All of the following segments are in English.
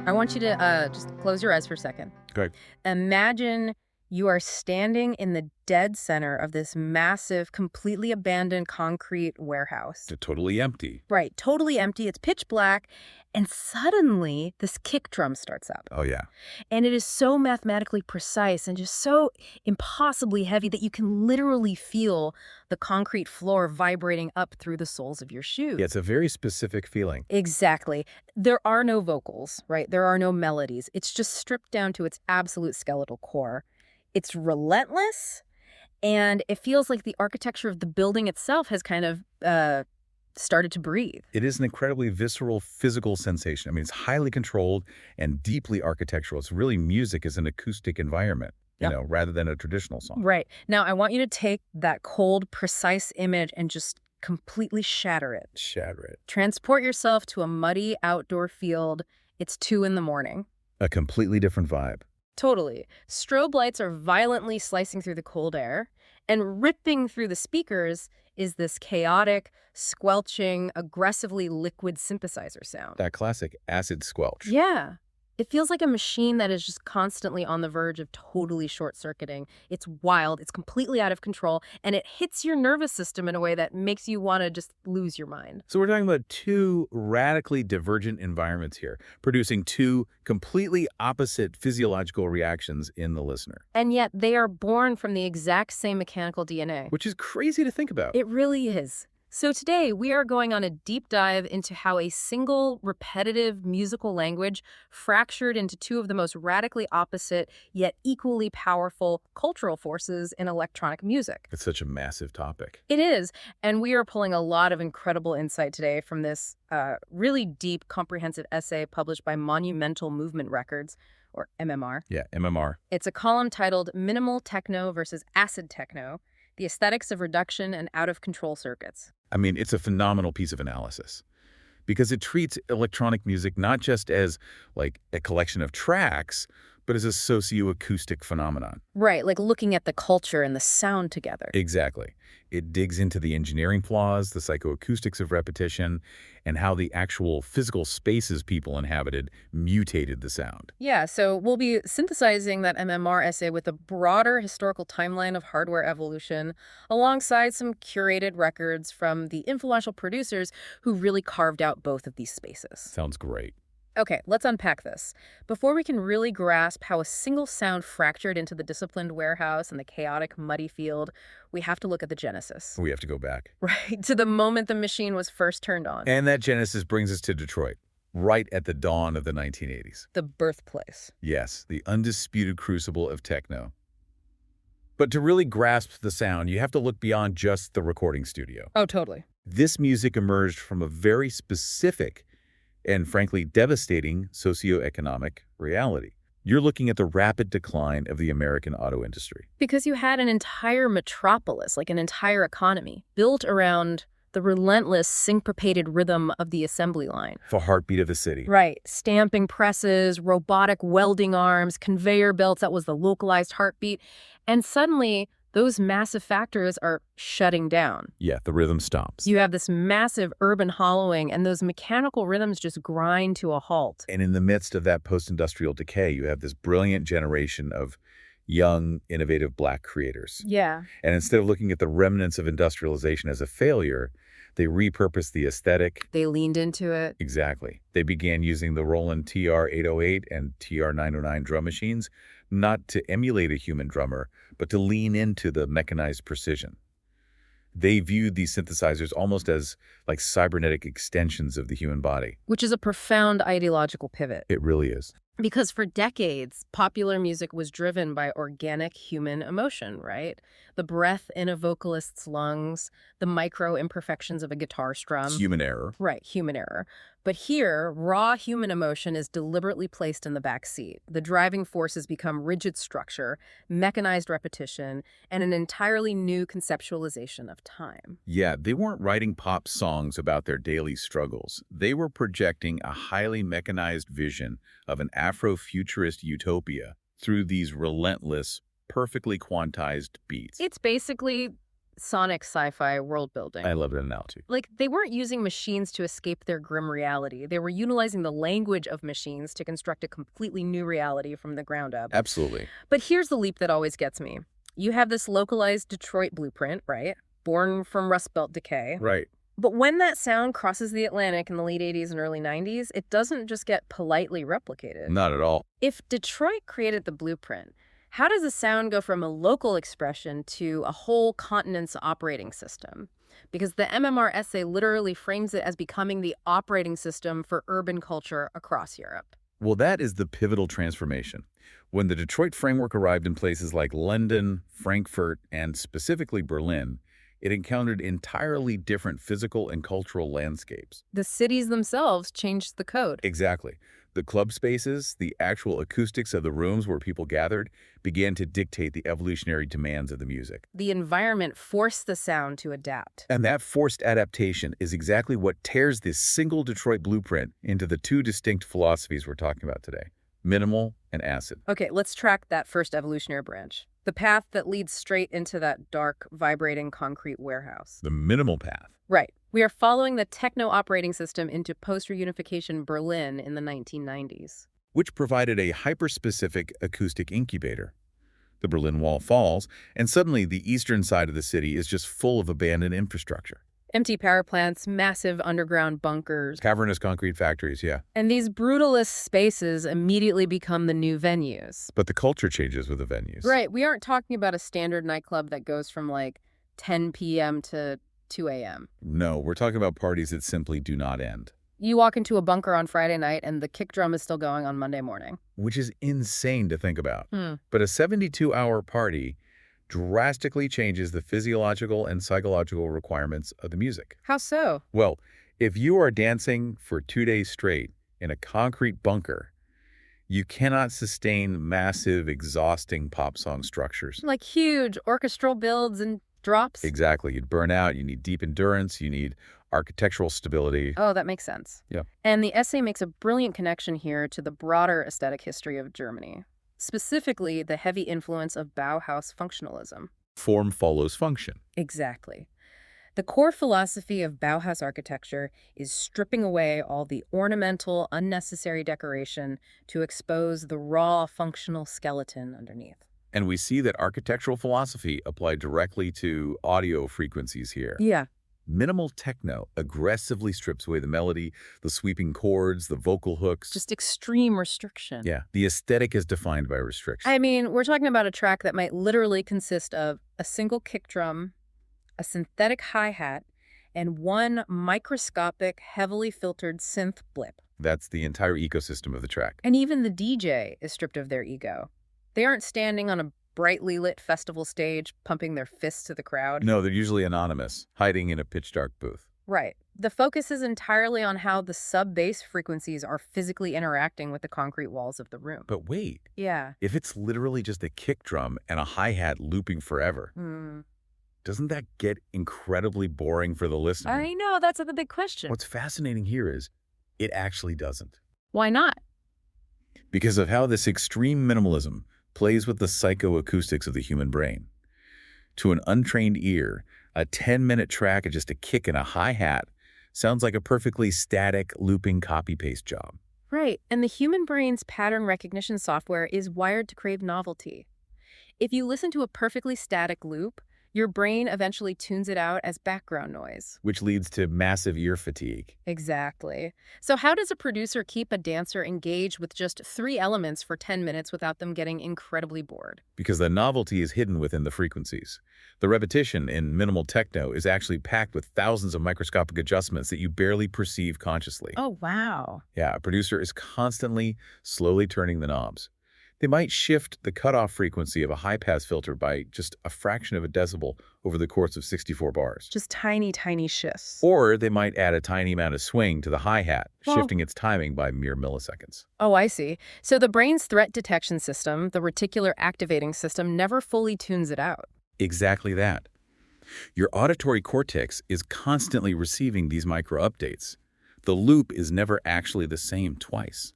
I want you to just close your eyes for a second. Okay. Imagine you are standing in the dead center of this massive, completely abandoned concrete warehouse. It's totally empty. Right, totally empty. It's pitch black. And suddenly, this kick drum starts up. Oh, yeah. And it is so mathematically precise and just so impossibly heavy that you can literally feel the concrete floor vibrating up through the soles of your shoes. Yeah, it's a very specific feeling. Exactly. There are no vocals, right? There are no melodies. It's just stripped down to its absolute skeletal core. It's relentless, and it feels like the architecture of the building itself has kind of started to breathe. It is an incredibly visceral, physical sensation. I mean, it's highly controlled and deeply architectural. It's really music as an acoustic environment, Yep. rather than a traditional song. Right. Now, I want you to take that cold, precise image and just completely shatter it. Shatter it. Transport yourself to a muddy outdoor field. It's 2 a.m. A completely different vibe. Totally. Strobe lights are violently slicing through the cold air, and ripping through the speakers is this chaotic, squelching, aggressively liquid synthesizer sound. That classic acid squelch. Yeah. It feels like a machine that is just constantly on the verge of totally short-circuiting. It's wild, it's completely out of control, and it hits your nervous system in a way that makes you want to just lose your mind. So we're talking about two radically divergent environments here, producing two completely opposite physiological reactions in the listener. And yet they are born from the exact same mechanical DNA. Which is crazy to think about. It really is. So today, we are going on a deep dive into how a single, repetitive musical language fractured into two of the most radically opposite, yet equally powerful cultural forces in electronic music. It's such a massive topic. It is, and we are pulling a lot of incredible insight today from this really deep, comprehensive essay published by Monumental Movement Records, or MMR. Yeah, MMR. It's a column titled Minimal Techno versus Acid Techno, the Aesthetics of Reduction and Out-of-Control Circuits. I mean, it's a phenomenal piece of analysis because it treats electronic music not just as like a collection of tracks, but as a socio-acoustic phenomenon. Right, like looking at the culture and the sound together. Exactly. It digs into the engineering flaws, the psychoacoustics of repetition, and how the actual physical spaces people inhabited mutated the sound. Yeah, so we'll be synthesizing that MMR essay with a broader historical timeline of hardware evolution, alongside some curated records from the influential producers who really carved out both of these spaces. Sounds great. Okay, let's unpack this. Before we can really grasp how a single sound fractured into the disciplined warehouse and the chaotic, muddy field, we have to look at the genesis. We have to go back. Right, to the moment the machine was first turned on. And that genesis brings us to Detroit, right at the dawn of the 1980s. The birthplace. Yes, the undisputed crucible of techno. But to really grasp the sound, you have to look beyond just the recording studio. Oh, totally. This music emerged from a very specific and frankly devastating socioeconomic reality. You're looking at the rapid decline of the American auto industry. Because you had an entire metropolis, like an entire economy, built around the relentless syncopated rhythm of the assembly line. The heartbeat of the city. Right. Stamping presses, robotic welding arms, conveyor belts, that was the localized heartbeat. And suddenly, those massive factors are shutting down. Yeah, the rhythm stops. You have this massive urban hollowing, and those mechanical rhythms just grind to a halt. And in the midst of that post-industrial decay, you have this brilliant generation of young, innovative Black creators. Yeah. And instead of looking at the remnants of industrialization as a failure, they repurposed the aesthetic. They leaned into it. Exactly. They began using the Roland TR-808 and TR-909 drum machines, not to emulate a human drummer, but to lean into the mechanized precision. They viewed these synthesizers almost as like cybernetic extensions of the human body. Which is a profound ideological pivot. It really is. Because for decades, popular music was driven by organic human emotion, right? The breath in a vocalist's lungs, the micro imperfections of a guitar strum. It's human error. Right, human error. But here, raw human emotion is deliberately placed in the back seat. The driving forces become rigid structure, mechanized repetition, and an entirely new conceptualization of time. Yeah, they weren't writing pop songs about their daily struggles. They were projecting a highly mechanized vision of an Afrofuturist utopia through these relentless, perfectly quantized beats. It's basically sonic sci-fi world building. I love that analogy. Like, they weren't using machines to escape their grim reality. They were utilizing the language of machines to construct a completely new reality from the ground up. Absolutely. But here's the leap that always gets me. You have this localized Detroit blueprint, right? Born from Rust Belt decay. Right. But when that sound crosses the Atlantic in the late 80s and early 90s, it doesn't just get politely replicated. Not at all. If Detroit created the blueprint, how does the sound go from a local expression to a whole continent's operating system? Because the MMR essay literally frames it as becoming the operating system for urban culture across Europe. Well, that is the pivotal transformation. When the Detroit framework arrived in places like London, Frankfurt, and specifically Berlin, it encountered entirely different physical and cultural landscapes. The cities themselves changed the code. Exactly. The club spaces, the actual acoustics of the rooms where people gathered, began to dictate the evolutionary demands of the music. The environment forced the sound to adapt. And that forced adaptation is exactly what tears this single Detroit blueprint into the two distinct philosophies we're talking about today: minimal and acid. Okay, let's track that first evolutionary branch. The path that leads straight into that dark, vibrating concrete warehouse. The minimal path. Right. We are following the Techno operating system into post-reunification Berlin in the 1990s. Which provided a hyper-specific acoustic incubator. The Berlin Wall falls, and suddenly the eastern side of the city is just full of abandoned infrastructure. Empty power plants, massive underground bunkers. Cavernous concrete factories, yeah. And these brutalist spaces immediately become the new venues. But the culture changes with the venues. Right. We aren't talking about a standard nightclub that goes from like 10 p.m. to 2 a.m. No, we're talking about parties that simply do not end. You walk into a bunker on Friday night and the kick drum is still going on Monday morning. Which is insane to think about. But a 72-hour party drastically changes the physiological and psychological requirements of the music. How so? Well, if you are dancing for 2 days straight in a concrete bunker, you cannot sustain massive, exhausting pop song structures. Like huge orchestral builds and drops? Exactly. You'd burn out. You need deep endurance. You need architectural stability. Oh, that makes sense. Yeah. And the essay makes a brilliant connection here to the broader aesthetic history of Germany, specifically the heavy influence of Bauhaus functionalism. Form follows function. Exactly. The core philosophy of Bauhaus architecture is stripping away all the ornamental, unnecessary decoration to expose the raw, functional skeleton underneath. And we see that architectural philosophy applied directly to audio frequencies here. Yeah. Minimal techno aggressively strips away the melody, the sweeping chords, the vocal hooks. Just extreme restriction. Yeah, the aesthetic is defined by restriction. I mean, we're talking about a track that might literally consist of a single kick drum, a synthetic hi-hat, and one microscopic, heavily filtered synth blip. That's the entire ecosystem of the track. And even the DJ is stripped of their ego. They aren't standing on a brightly lit festival stage, pumping their fists to the crowd. No, they're usually anonymous, hiding in a pitch-dark booth. Right. The focus is entirely on how the sub-bass frequencies are physically interacting with the concrete walls of the room. But wait, Yeah. if it's literally just a kick drum and a hi-hat looping forever, doesn't that get incredibly boring for the listener? I know, that's the big question. What's fascinating here is it actually doesn't. Why not? Because of how this extreme minimalism plays with the psychoacoustics of the human brain. To an untrained ear, a 10-minute track of just a kick and a hi-hat sounds like a perfectly static, looping copy-paste job. Right. And the human brain's pattern recognition software is wired to crave novelty. If you listen to a perfectly static loop, your brain eventually tunes it out as background noise. Which leads to massive ear fatigue. Exactly. So how does a producer keep a dancer engaged with just 3 elements for 10 minutes without them getting incredibly bored? Because the novelty is hidden within the frequencies. The repetition in minimal techno is actually packed with thousands of microscopic adjustments that you barely perceive consciously. Oh, wow. Yeah, a producer is constantly, slowly turning the knobs. They might shift the cutoff frequency of a high-pass filter by just a fraction of a decibel over the course of 64 bars. Just tiny, tiny shifts. Or they might add a tiny amount of swing to the hi-hat, Well- shifting its timing by mere milliseconds. Oh, I see. So the brain's threat detection system, the reticular activating system, never fully tunes it out. Exactly that. Your auditory cortex is constantly receiving these micro-updates. The loop is never actually the same twice.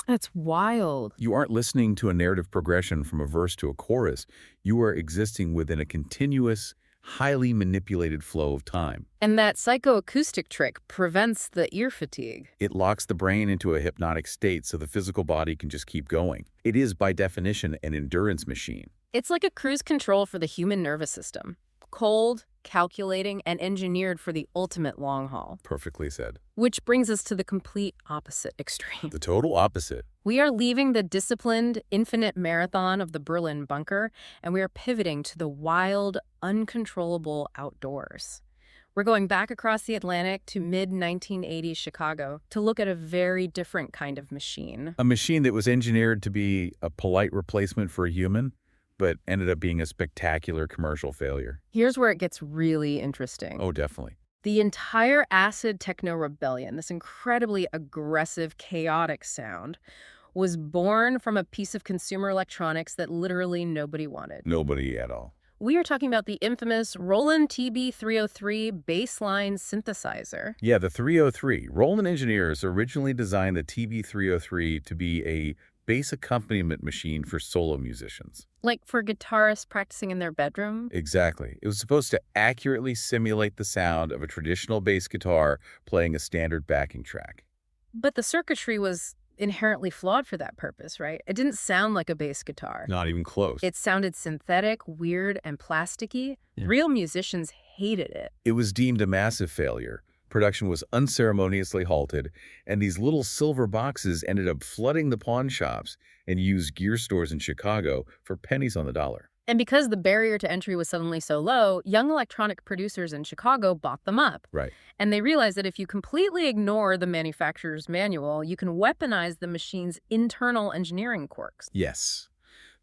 That's wild. You aren't listening to a narrative progression from a verse to a chorus. You are existing within a continuous, highly manipulated flow of time. And that psychoacoustic trick prevents the ear fatigue. It locks the brain into a hypnotic state so the physical body can just keep going. It is, by definition, an endurance machine. It's like a cruise control for the human nervous system. Cold, calculating, and engineered for the ultimate long haul. Perfectly said. Which brings us to the complete opposite extreme. The total opposite. We are leaving the disciplined, infinite marathon of the Berlin bunker, and we are pivoting to the wild, uncontrollable outdoors. We're going back across the Atlantic to mid-1980s Chicago to look at a very different kind of machine. A machine that was engineered to be a polite replacement for a human, but ended up being a spectacular commercial failure. Here's where it gets really interesting. Oh, definitely. The entire acid techno rebellion, this incredibly aggressive, chaotic sound, was born from a piece of consumer electronics that literally nobody wanted. Nobody at all. We are talking about the infamous Roland TB-303 baseline synthesizer. Yeah, the 303. Roland engineers originally designed the TB-303 to be a bass accompaniment machine for solo musicians. Like for guitarists practicing in their bedroom? Exactly. It was supposed to accurately simulate the sound of a traditional bass guitar playing a standard backing track. But the circuitry was inherently flawed for that purpose, right? It didn't sound like a bass guitar. Not even close. It sounded synthetic, weird, and plasticky. Yeah. Real musicians hated it. It was deemed a massive failure. Production was unceremoniously halted, and these little silver boxes ended up flooding the pawn shops and used gear stores in Chicago for pennies on the dollar. And because the barrier to entry was suddenly so low, young electronic producers in Chicago bought them up. Right. And they realized that if you completely ignore the manufacturer's manual, you can weaponize the machine's internal engineering quirks. Yes.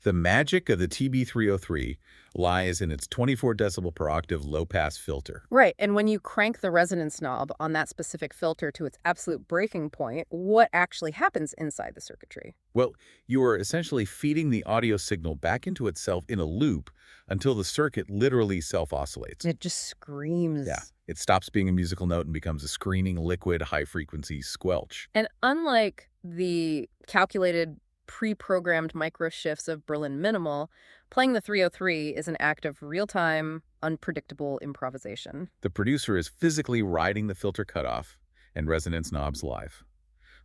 The magic of the TB-303 lies in its 24 decibel per octave low-pass filter. Right, and when you crank the resonance knob on that specific filter to its absolute breaking point, what actually happens inside the circuitry? Well, you are essentially feeding the audio signal back into itself in a loop until the circuit literally self-oscillates. It just screams. Yeah, it stops being a musical note and becomes a screaming, liquid, high-frequency squelch. And unlike the calculated pre-programmed micro shifts of Berlin Minimal, playing the 303 is an act of real-time, unpredictable improvisation. The producer is physically riding the filter cutoff and resonance knobs live.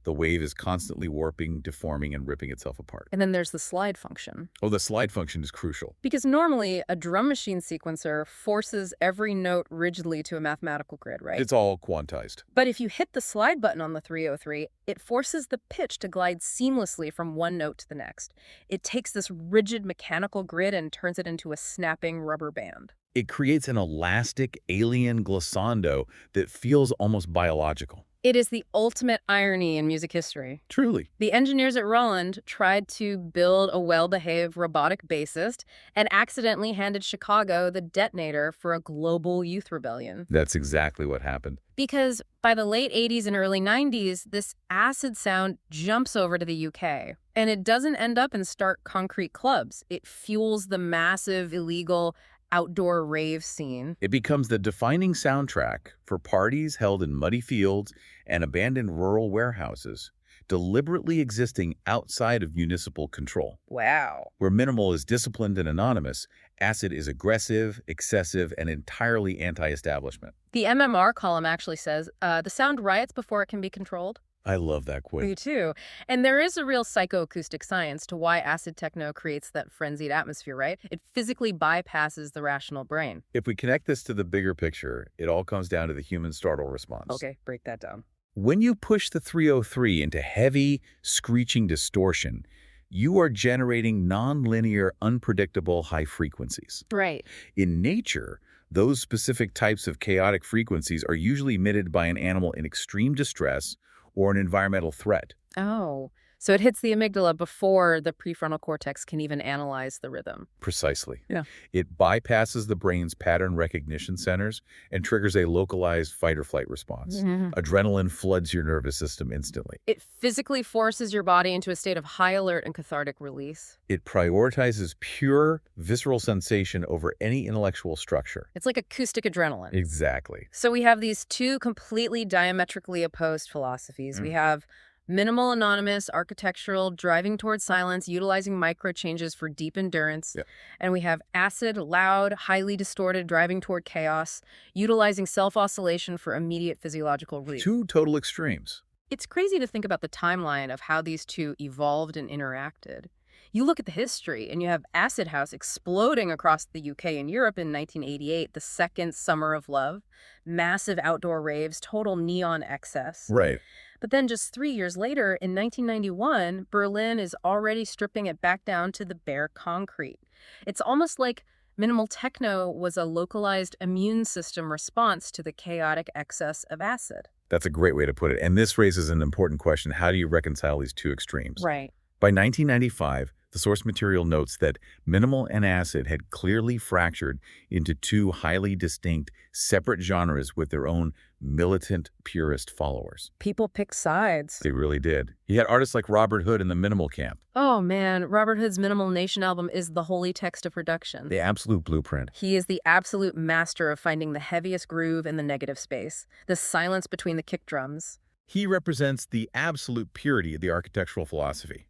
The wave is constantly warping, deforming, and ripping itself apart. And then there's the slide function. Oh, the slide function is crucial. Because normally, a drum machine sequencer forces every note rigidly to a mathematical grid, right? It's all quantized. But if you hit the slide button on the 303, it forces the pitch to glide seamlessly from one note to the next. It takes this rigid mechanical grid and turns it into a snapping rubber band. It creates an elastic alien glissando that feels almost biological. It is the ultimate irony in music history. Truly. The engineers at Roland tried to build a well-behaved robotic bassist and accidentally handed Chicago the detonator for a global youth rebellion. That's exactly what happened. Because by the late 80s and early 90s, this acid sound jumps over to the UK. And it doesn't end up in stark concrete clubs. It fuels the massive, illegal outdoor rave scene. It becomes the defining soundtrack for parties held in muddy fields and abandoned rural warehouses, deliberately existing outside of municipal control. Wow. Where minimal is disciplined and anonymous, acid is aggressive, excessive, and entirely anti-establishment. The MMR column actually says, the sound riots before it can be controlled. I love that quote. Me too. And there is a real psychoacoustic science to why acid techno creates that frenzied atmosphere, right? It physically bypasses the rational brain. If we connect this to the bigger picture, it all comes down to the human startle response. Okay, break that down. When you push the 303 into heavy, screeching distortion, you are generating nonlinear, unpredictable high frequencies. Right. In nature, those specific types of chaotic frequencies are usually emitted by an animal in extreme distress or an environmental threat. Oh, so it hits the amygdala before the prefrontal cortex can even analyze the rhythm. Precisely. Yeah. It bypasses the brain's pattern recognition centers and triggers a localized fight-or-flight response. Adrenaline floods your nervous system instantly. It physically forces your body into a state of high alert and cathartic release. It prioritizes pure, visceral sensation over any intellectual structure. It's like acoustic adrenaline. Exactly. So we have these two completely diametrically opposed philosophies. We have Minimal, anonymous, architectural, driving towards silence, utilizing micro changes for deep endurance. Yeah. And we have acid, loud, highly distorted, driving toward chaos, utilizing self-oscillation for immediate physiological relief. Two total extremes. It's crazy to think about the timeline of how these two evolved and interacted. You look at the history, and you have acid house exploding across the UK and Europe in 1988, the second summer of love, massive outdoor raves, total neon excess. Right. But then just 3 years later, in 1991, Berlin is already stripping it back down to the bare concrete. It's almost like minimal techno was a localized immune system response to the chaotic excess of acid. That's a great way to put it. And this raises an important question. How do you reconcile these two extremes? Right. By 1995, the source material notes that minimal and acid had clearly fractured into two highly distinct, separate genres with their own militant purist followers. People pick sides. They really did. You had artists like Robert Hood in the minimal camp. Oh man, Robert Hood's Minimal Nation album is the holy text of production. The absolute blueprint. He is the absolute master of finding the heaviest groove in the negative space, the silence between the kick drums. He represents the absolute purity of the architectural philosophy.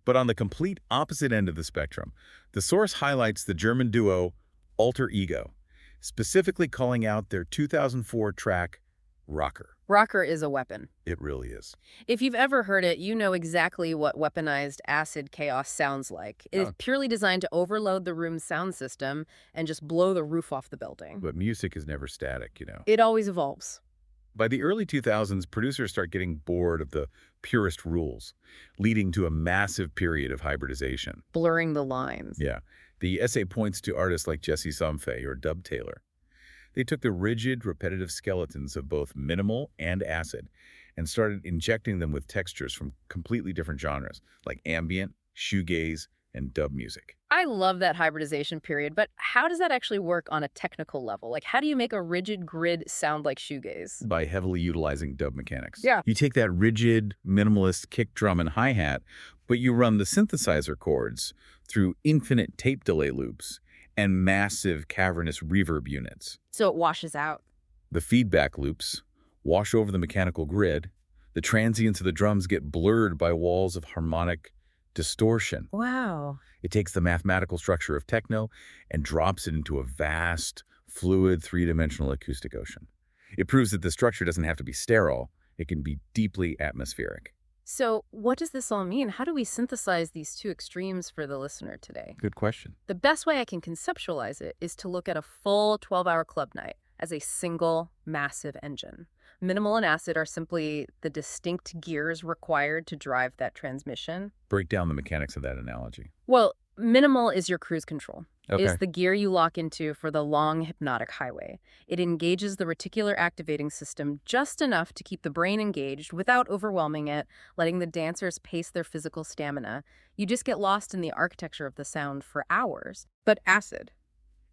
But on the complete opposite end of the spectrum, the source highlights the German duo Alter Ego, specifically calling out their 2004 track, Rocker. Rocker is a weapon. It really is. If you've ever heard it, you know exactly what weaponized acid chaos sounds like. It is purely designed to overload the room's sound system and just blow the roof off the building. But music is never static, you know. It always evolves. By the early 2000s, producers start getting bored of the purist rules, leading to a massive period of hybridization. Blurring the lines. Yeah. The essay points to artists like Jesse Somfay or Dub Taylor. They took the rigid, repetitive skeletons of both minimal and acid and started injecting them with textures from completely different genres, like ambient, shoegaze, and dub music. I love that hybridization period, but how does that actually work on a technical level? Like, how do you make a rigid grid sound like shoegaze? By heavily utilizing dub mechanics. Yeah. You take that rigid, minimalist kick drum and hi-hat, but you run the synthesizer chords through infinite tape delay loops and massive cavernous reverb units. So it washes out. The feedback loops wash over the mechanical grid. The transients of the drums get blurred by walls of harmonic distortion. Wow. It takes the mathematical structure of techno and drops it into a vast, fluid, three-dimensional acoustic ocean. It proves that the structure doesn't have to be sterile. It can be deeply atmospheric. So what does this all mean? How do we synthesize these two extremes for the listener today? Good question. The best way I can conceptualize it is to look at a full 12-hour club night as a single, massive engine. Minimal and acid are simply the distinct gears required to drive that transmission. Break down the mechanics of that analogy. Well, minimal is your cruise control. Okay. It's the gear you lock into for the long hypnotic highway. It engages the reticular activating system just enough to keep the brain engaged without overwhelming it, letting the dancers pace their physical stamina. You just get lost in the architecture of the sound for hours. But acid.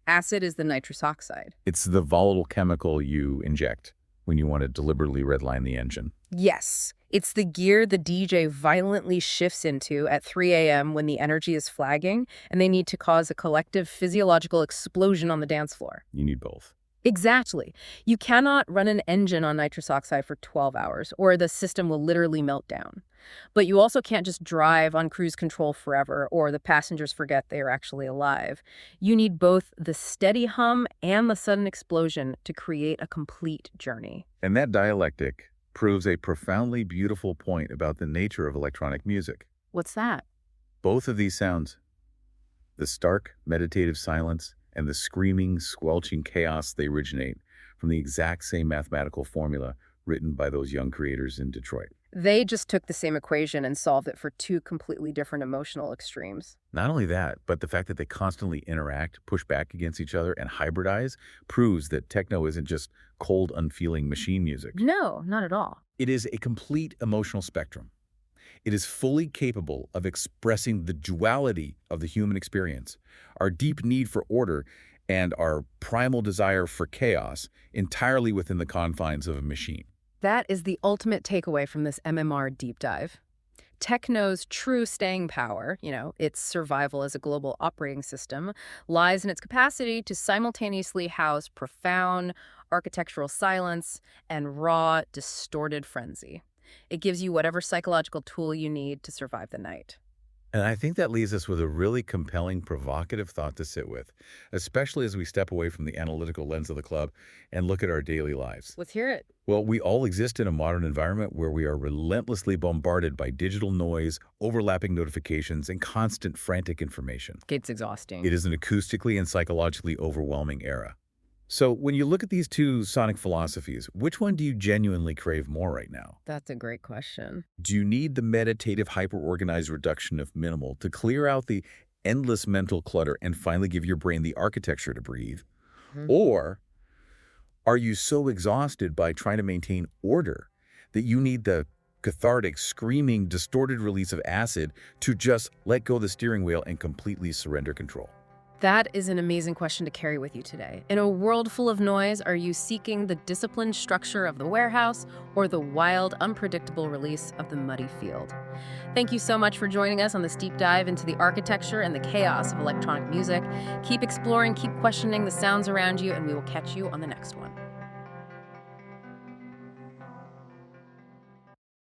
Acid is the nitrous oxide. It's the volatile chemical you inject when you want to deliberately redline the engine. Yes, it's the gear the DJ violently shifts into at 3 a.m. when the energy is flagging and they need to cause a collective physiological explosion on the dance floor. You need both. Exactly. You cannot run an engine on nitrous oxide for 12 hours or the system will literally melt down. But you also can't just drive on cruise control forever or the passengers forget they are actually alive. You need both the steady hum and the sudden explosion to create a complete journey. And that dialectic proves a profoundly beautiful point about the nature of electronic music. What's that? Both of these sounds, the stark, meditative silence and the screaming, squelching chaos, they originate from the exact same mathematical formula written by those young creators in Detroit. They just took the same equation and solved it for two completely different emotional extremes. Not only that, but the fact that they constantly interact, push back against each other, and hybridize proves that techno isn't just cold, unfeeling machine music. No, not at all. It is a complete emotional spectrum. It is fully capable of expressing the duality of the human experience, our deep need for order, and our primal desire for chaos entirely within the confines of a machine. That is the ultimate takeaway from this MMR deep dive. Techno's true staying power, its survival as a global operating system, lies in its capacity to simultaneously house profound architectural silence and raw, distorted frenzy. It gives you whatever psychological tool you need to survive the night. And I think that leaves us with a really compelling, provocative thought to sit with, especially as we step away from the analytical lens of the club and look at our daily lives. Let's hear it. Well, we all exist in a modern environment where we are relentlessly bombarded by digital noise, overlapping notifications, and constant frantic information. It's exhausting. It is an acoustically and psychologically overwhelming era. So when you look at these two sonic philosophies, which one do you genuinely crave more right now? That's a great question. Do you need the meditative, hyper-organized reduction of minimal to clear out the endless mental clutter and finally give your brain the architecture to breathe? Mhm. Or are you so exhausted by trying to maintain order that you need the cathartic, screaming, distorted release of acid to just let go of the steering wheel and completely surrender control? That is an amazing question to carry with you today. In a world full of noise, are you seeking the disciplined structure of the warehouse or the wild, unpredictable release of the muddy field? Thank you so much for joining us on this deep dive into the architecture and the chaos of electronic music. Keep exploring, keep questioning the sounds around you, and we will catch you on the next one.